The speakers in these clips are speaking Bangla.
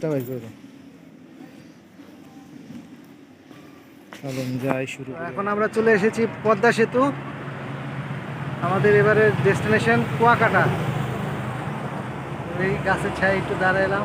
গ্লাসটা বাই করে দাও। যাই শুরু। এখন আমরা চলে এসেছি পদ্মা সেতু। আমাদের এবারে ডেস্টিনেশন কুয়াকাটা। এই গাছের ছায় একটু দাঁড়ালাম।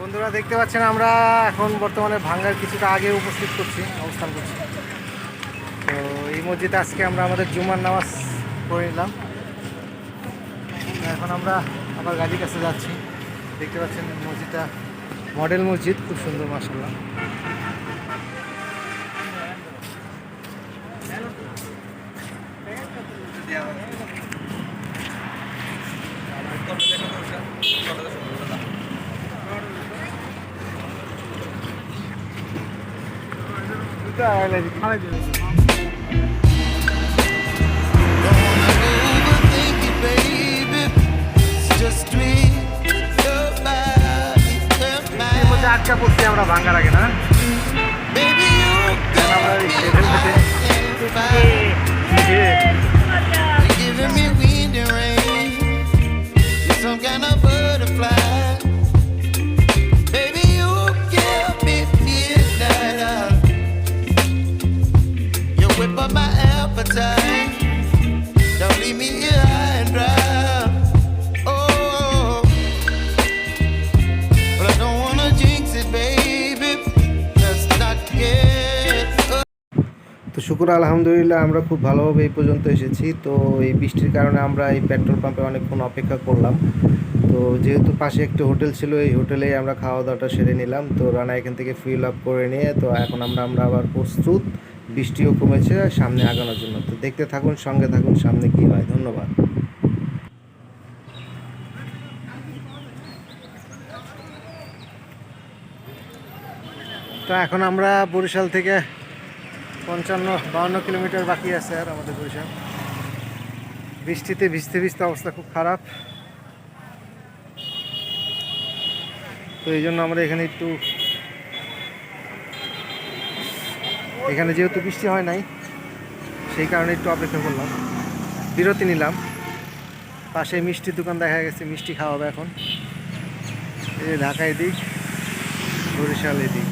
বন্ধুরা দেখতে পাচ্ছেন আমরা এখন বর্তমানে ভাঙ্গার কিছুটা আগে অবস্থান করছি। তো এই মসজিদে আজকে আমরা আমাদের জুমার নামাজ পড়ে নিলাম। এখন আমরা আবার গাড়ির কাছে যাচ্ছি। দেখতে পাচ্ছেন মসজিদটা মডেল মসজিদ, খুব সুন্দর মাশাআল্লাহ। আটকা পড়ছি আমরা ভাঙ্গার আগে না, তো শুকর আলহামদুলিল্লাহ আমরা খুব ভালোভাবে এই পর্যন্ত এসেছি। তো এই বৃষ্টির কারণে আমরা এই পেট্রোল পাম্পে অনেকক্ষণ অপেক্ষা করলাম। তো যেহেতু পাশে একটি হোটেল ছিল, এই হোটেলেই আমরা খাওয়া দাওয়াটা সেরে নিলাম। তো রানা এখান থেকে ফিল আপ করে নিয়ে তো এখন আমরা আবার প্রস্তুত, বৃষ্টিও কমেছে সামনে আগানোর জন্য। তো দেখতে থাকুন, সঙ্গে থাকুন, সামনে কী হয়। ধন্যবাদ। তো এখন আমরা বরিশাল থেকে 55-52 কিলোমিটার বাকি আছে আর আমাদের বরিশাল। বৃষ্টিতে ভিজতে ভিজতে অবস্থা খুব খারাপ। তো এই জন্য আমরা এখানে যেহেতু বৃষ্টি হয় নাই, সেই কারণে একটু অপেক্ষা করলাম, বিরতি নিলাম। পাশে মিষ্টির দোকান দেখা গেছে, মিষ্টি খাওয়াবে এখন। এই ঢাকা এদিক, বরিশাল এদিক।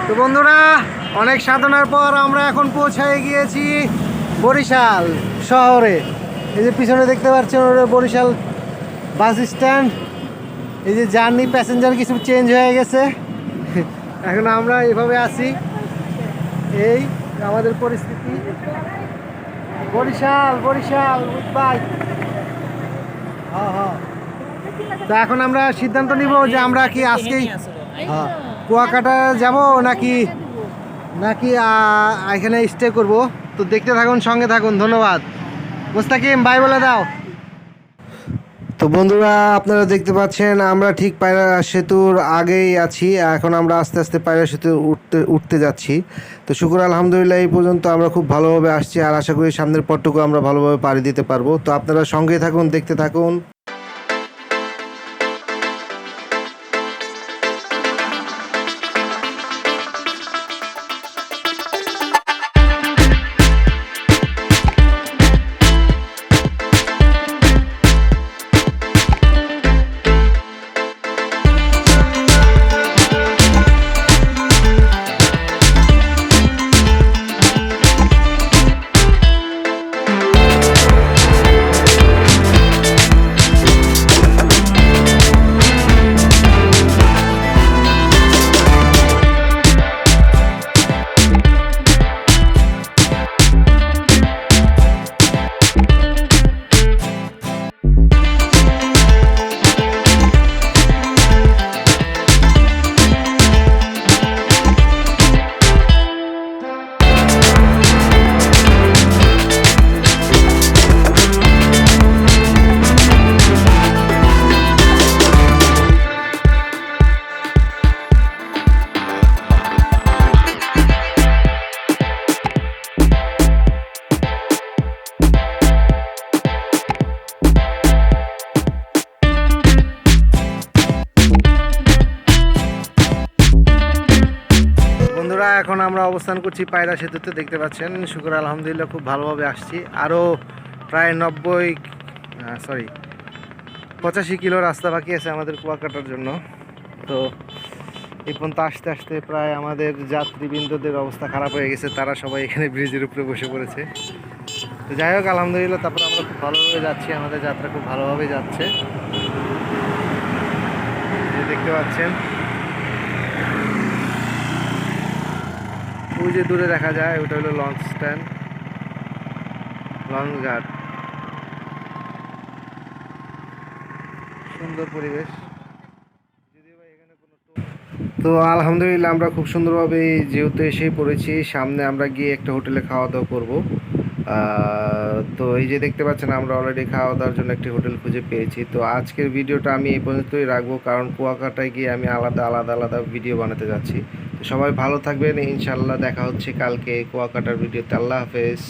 তো বন্ধুরা, অনেক সাধনার পর আমরা এখন পৌঁছে গিয়েছি বরিশাল শহরে। এই যে পিছনে দেখতে পাচ্ছেন ওটা বরিশাল বাস স্ট্যান্ড। এই যে জার্নি প্যাসেঞ্জার কিছু চেঞ্জ হয়ে গেছে, এখন আমরা এভাবে আছি। এই আমাদের পরিস্থিতি বরিশাল বরিশাল বাই। হ্যাঁ হ্যাঁ, তো এখন আমরা সিদ্ধান্ত নিব যে আমরা কি আজকেই কুয়াকাটা যাব নাকি নাকি এখানে স্টে করব। তো দেখতে থাকুন, সঙ্গে থাকুন। ধন্যবাদ। মুস্তাকিম বাই বলে দাও। তো বন্ধুরা, আপনারা দেখতে পাচ্ছেন আমরা ঠিক পায়রা সেতুর আগেই আছি। এখন আমরা আস্তে আস্তে পায়রা সেতু উঠতে যাচ্ছি। তো শুকর আলহামদুলিল্লাহ এই পর্যন্ত আমরা খুব ভালোভাবে আসছি, আর আশা করি সামনের পথটুকু আমরা ভালোভাবে পাড়ি দিতে পারবো। তো আপনারা সঙ্গেই থাকুন, দেখতে থাকুন। বন্ধুরা, এখন আমরা অবস্থান করছি পায়রা সেতুতে। দেখতে পাচ্ছেন শুকর আলহামদুলিল্লাহ খুব ভালোভাবে আসছি। আরও প্রায় 85 কিলো রাস্তা বাকি আছে আমাদের কুয়াকাটার জন্য। তো এই পর্যন্ত আসতে আসতে প্রায় আমাদের যাত্রীবৃন্দদের অবস্থা খারাপ হয়ে গেছে, তারা সবাই এখানে ব্রিজের উপরে বসে পড়েছে। তো যাই হোক আলহামদুলিল্লাহ, তারপরে আমরা খুব ভালোভাবে যাচ্ছি, আমাদের যাত্রা খুব ভালোভাবে যাচ্ছে। দেখতে পাচ্ছেন ওই যে দূরে দেখা যায়, ওটা হলো লঞ্চ স্ট্যান্ড, লঞ্চ ঘাট। সুন্দর পরিবেশ। তো আলহামদুলিল্লাহ আমরা খুব সুন্দরভাবে যেহেতু এসেই পড়েছি, সামনে আমরা গিয়ে একটা হোটেলে খাওয়া দাওয়া করবো। তো এই যে দেখতে পাচ্ছেন আমরা অলরেডি খাওয়া দাওয়ার জন্য একটি হোটেল খুঁজে পেয়েছি। তো আজকের ভিডিওটা আমি এই পর্যন্তই রাখবো, কারণ কুয়াকাটায় গিয়ে আমি আলাদা আলাদা আলাদা ভিডিও বানাতে যাচ্ছি। তো সবাই ভালো থাকবেন, ইনশাল্লাহ দেখা হচ্ছে কালকে কুয়াকাটার ভিডিওতে। আল্লাহ হাফেজ।